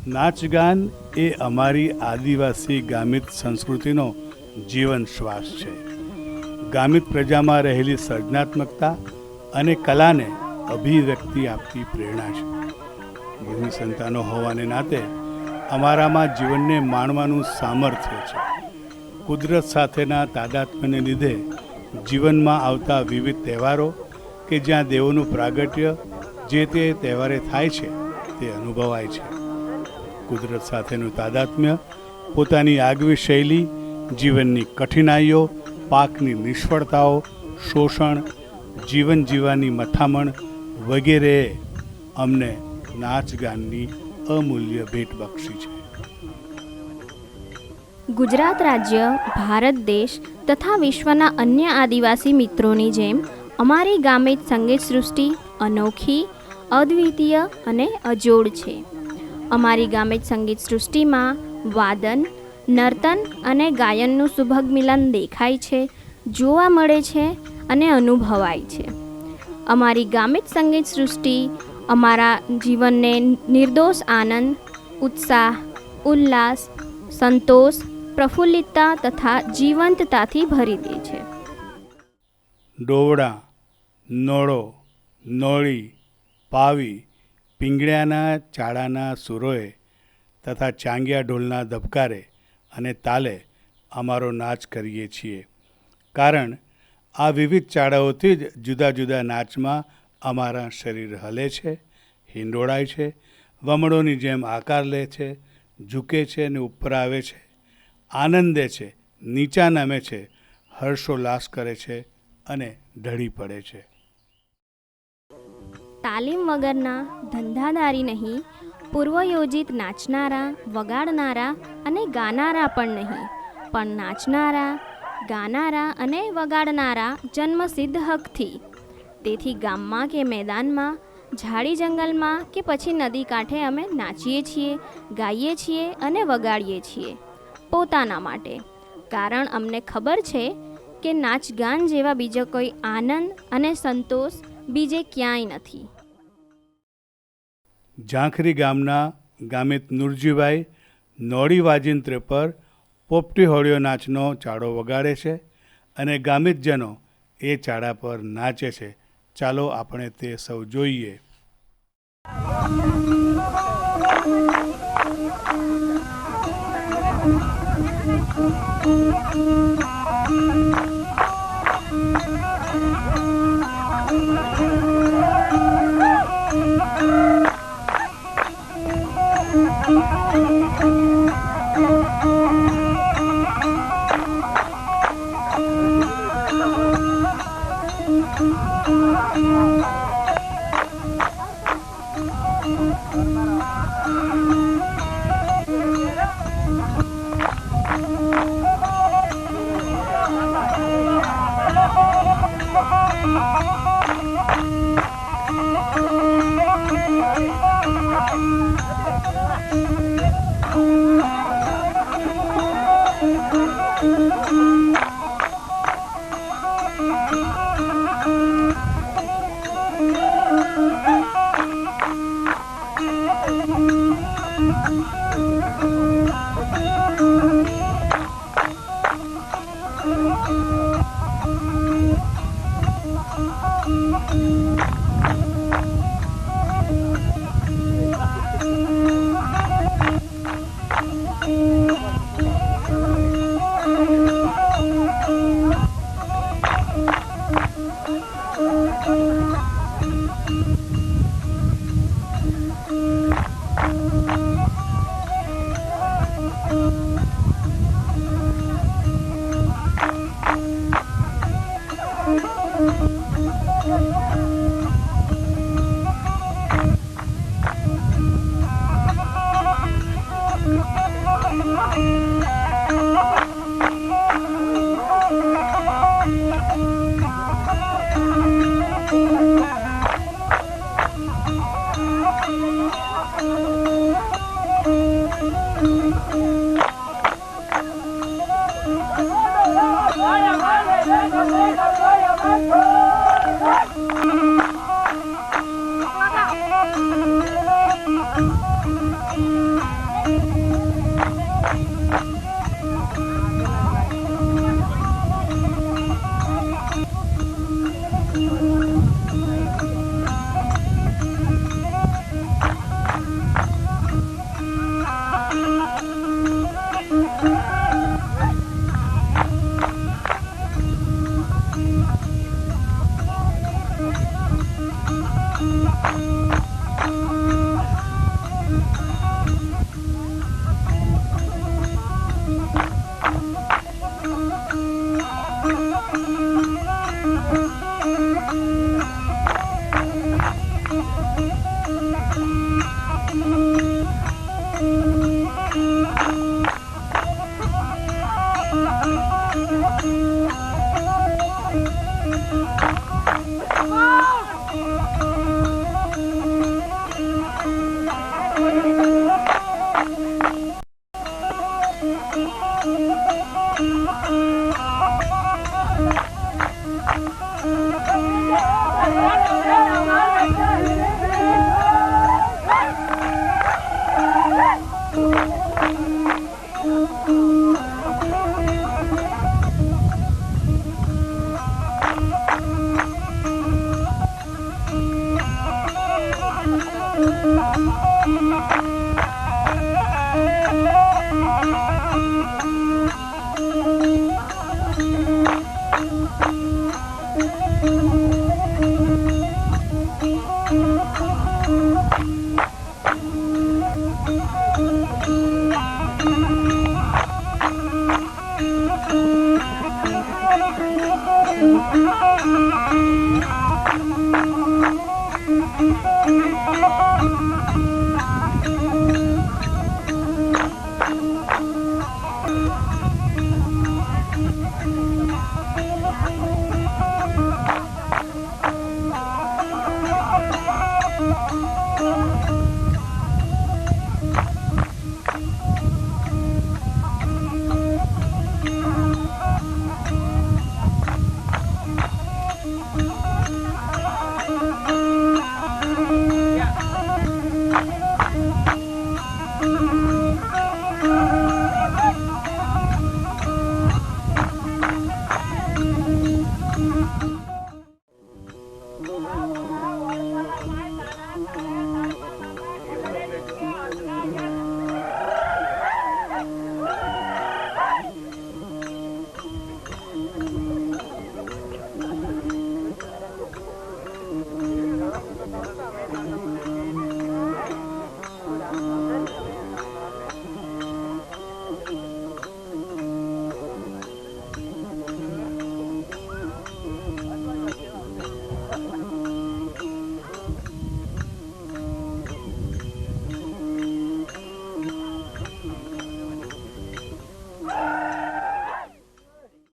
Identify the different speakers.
Speaker 1: નાચગાન એ અમારી આદિવાસી ગામિત સંસ્કૃતિનો જીવન શ્વાસ છે. ગામિત પ્રજામાં રહેલી સર્જનાત્મકતા અને કલાને અભિવ્યક્તિ આપતી પ્રેરણા છે. ભૂમિ સંતાનો હોવાને નાતે અમારામાં જીવનને માણવાનું સામર્થ્ય છે. કુદરત સાથેના તાદાત્મ્યને લીધે જીવનમાં આવતા વિવિધ તહેવારો કે જ્યાં દેવોનું પ્રાગટ્ય જે તે તહેવારે થાય છે તે અનુભવાય છે. કુદરત સાથેનું તાદાત્મ્ય, પોતાની આગવી શૈલી, જીવનની કઠિનાઈઓ, પાકની નિષ્ફળતાઓ, શોષણ, જીવન જીવવાની મથામણ વગેરેએ અમને નાચગાનની અમૂલ્ય ભેટ બક્ષી છે.
Speaker 2: ગુજરાત રાજ્ય, ભારત દેશ તથા વિશ્વના અન્ય આદિવાસી મિત્રોની જેમ અમારી ગામિત સંગીત સૃષ્ટિ અનોખી, અદ્વિતીય અને અજોડ છે. અમારી ગામિત સંગીત સૃષ્ટિમાં વાદન, નર્તન અને ગાયનનું સુભગ મિલન દેખાય છે, જોવા મળે છે અને અનુભવાય છે. અમારી ગામિત સંગીત સૃષ્ટિ અમારા જીવનને નિર્દોષ આનંદ, ઉત્સાહ, ઉલ્લાસ, સંતોષ, પ્રફુલ્લિતતા તથા જીવંતતાથી ભરી દે છે.
Speaker 1: ડોવડા, નોળો, નોળી, પાવી, પીંગળ્યાના ચાળાના સુરોએ તથા ચાંગિયા ઢોલના ધબકારે અને તાલે અમારો નાચ કરીએ છીએ. કારણ આ વિવિધ ચાળાઓથી જ જુદા જુદા નાચમાં અમારા શરીર હલે છે, હિંડોળાય છે, વમળોની જેમ આકાર લે છે, ઝૂકે છે અને ઉપર આવે છે, આનંદે છે, નીચા નમે છે, હર્ષોલ્લાસ કરે છે અને ઢળી પડે છે.
Speaker 2: તાલીમ વગરના ધંધાદારી નહીં, પૂર્વયોજિત નાચનારા, વગાડનારા અને ગાનારા પણ નહીં, પણ નાચનારા, ગાનારા અને વગાડનારા જન્મસિદ્ધ હકથી. તેથી ગામમાં કે મેદાનમાં, ઝાડી જંગલમાં કે પછી નદી કાંઠે અમે નાચીએ છીએ, ગાઈએ છીએ અને વગાડીએ છીએ પોતાના માટે. કારણ અમને ખબર છે કે નાચગાન જેવા બીજો કોઈ આનંદ અને સંતોષ બીજે ક્યાંય નથી.
Speaker 1: ઝાંખરી ગામના ગામિત નુરજીભાઈ નોળી વાજિંત્ર પર પોપટી હોળીઓ નાચનો ચાળો વગાડે છે અને ગામિતજનો એ ચાળા પર નાચે છે. ચાલો આપણે તે સૌ જોઈએ.